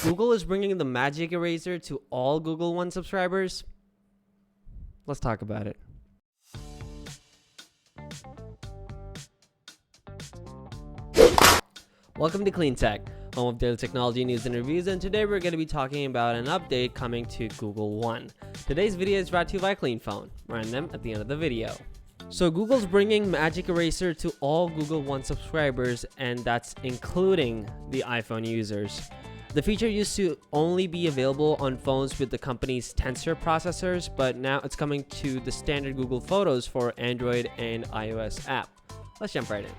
Google is bringing the Magic Eraser to all Google One subscribers. Let's talk about it. Welcome to Clean Tech, home of daily technology news and reviews, and today we're going to be talking about an update coming to Google One. Today's video is brought to you by Clean Phone. Run them at the end of the video. So Google's bringing Magic Eraser to all Google One subscribers, and that's including the iPhone users. The feature used to only be available on phones with the company's Tensor processors, but now it's coming to the standard Google Photos for Android and iOS app. Let's jump right in.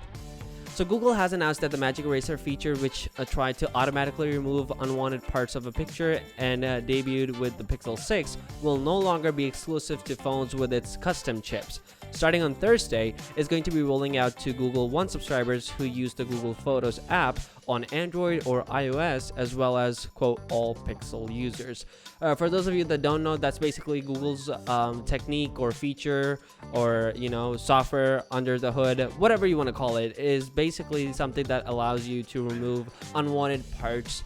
So Google has announced that the Magic Eraser feature, which tried to automatically remove unwanted parts of a picture and debuted with the Pixel 6, will no longer be exclusive to phones with its custom chips. Starting on Thursday, it's going to be rolling out to Google One subscribers who use the Google Photos app on Android or iOS, as well as, quote, all Pixel users. For those of you that don't know, that's basically Google's technique or feature or, software under the hood, whatever you want to call it, is basically something that allows you to remove unwanted parts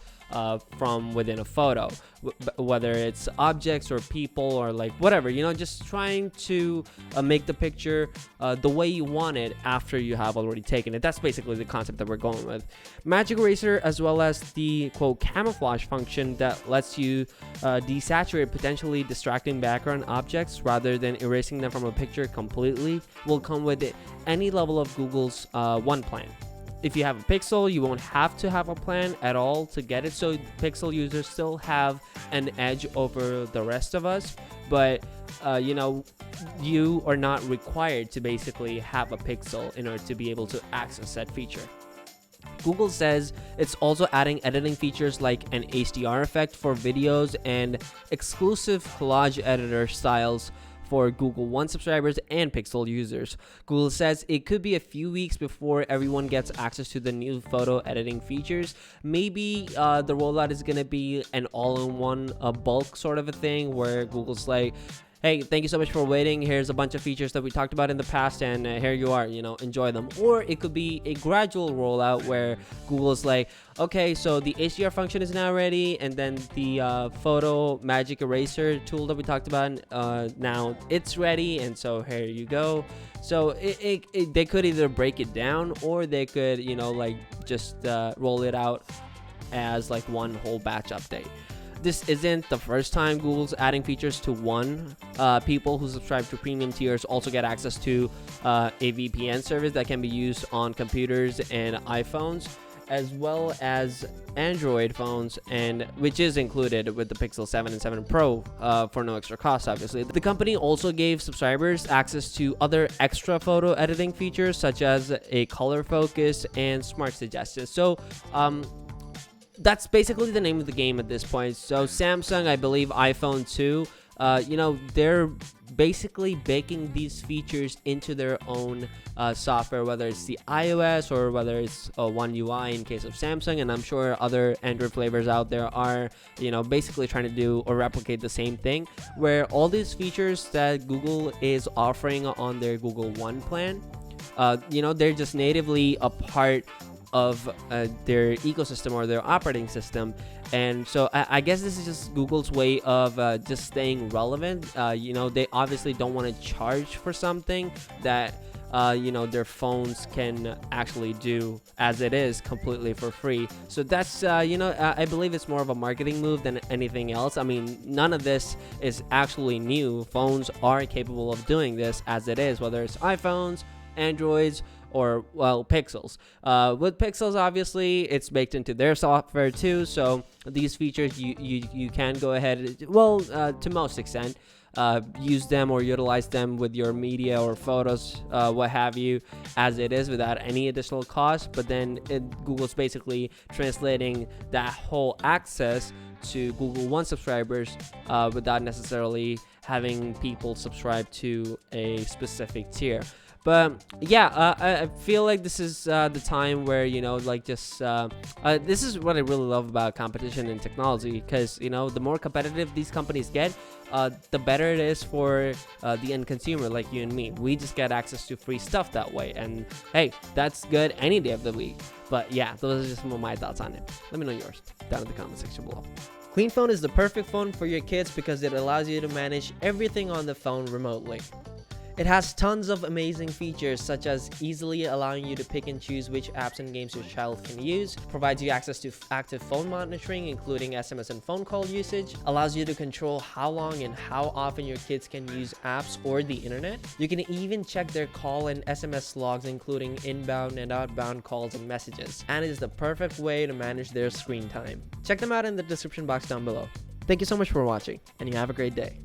from within a photo, whether it's objects or people or like whatever, just trying to make the picture the way you want it after you have already taken it. That's basically the concept that we're going with. Magic Eraser, as well as the, quote, camouflage function that lets you desaturate potentially distracting background objects rather than erasing them from a picture completely, will come with any level of Google's One plan. If you have a Pixel, you won't have to have a plan at all to get it, so Pixel users still have an edge over the rest of us, but you are not required to basically have a Pixel in order to be able to access that feature. Google says it's also adding editing features like an HDR effect for videos and exclusive collage editor styles for Google One subscribers and Pixel users. Google says it could be a few weeks before everyone gets access to the new photo editing features. Maybe the rollout is going to be an all-in-one bulk sort of a thing where Google's like, hey, thank you so much for waiting. Here's a bunch of features that we talked about in the past, and here you are, enjoy them. Or it could be a gradual rollout where Google's like, okay, so the HDR function is now ready, and then the photo Magic Eraser tool that we talked about, now it's ready, and so here you go. So they could either break it down, or they could, just roll it out as like one whole batch update. This isn't the first time Google's adding features to One. People who subscribe to premium tiers also get access to a VPN service that can be used on computers and iPhones, as well as Android phones, and which is included with the Pixel 7 and 7 Pro for no extra cost, obviously. The company also gave subscribers access to other extra photo editing features, such as a color focus and smart suggestions. So, that's basically the name of the game at this point. So Samsung, I believe iPhone 2, they're basically baking these features into their own software, whether it's the iOS or whether it's One UI in case of Samsung, and I'm sure other Android flavors out there are, basically trying to do or replicate the same thing, where all these features that Google is offering on their Google One plan, they're just natively a part of their ecosystem or their operating system. And so I guess this is just Google's way of just staying relevant. They obviously don't want to charge for something that their phones can actually do as it is completely for free. So that's I believe it's more of a marketing move than anything else. I mean, none of this is actually new. Phones are capable of doing this as it is, whether it's iPhones, Androids, or, well, Pixels. With Pixels, obviously, it's baked into their software too, so these features you can go ahead, to most extent, use them or utilize them with your media or photos, what have you, as it is without any additional cost. But then Google's basically translating that whole access to Google One subscribers without necessarily having people subscribe to a specific tier. But yeah, I feel like this is the time where, you know, like just this is what I really love about competition in technology, because, you know, the more competitive these companies get, the better it is for the end consumer like you and me. We just get access to free stuff that way, and hey, that's good any day of the week. But yeah, those are just some of my thoughts on it. Let me know yours down in the comment section below. Clean Phone is the perfect phone for your kids because it allows you to manage everything on the phone remotely. It has tons of amazing features, such as easily allowing you to pick and choose which apps and games your child can use, provides you access to active phone monitoring, including SMS and phone call usage, allows you to control how long and how often your kids can use apps or the internet. You can even check their call and SMS logs, including inbound and outbound calls and messages, and it is the perfect way to manage their screen time. Check them out in the description box down below. Thank you so much for watching, and you have a great day.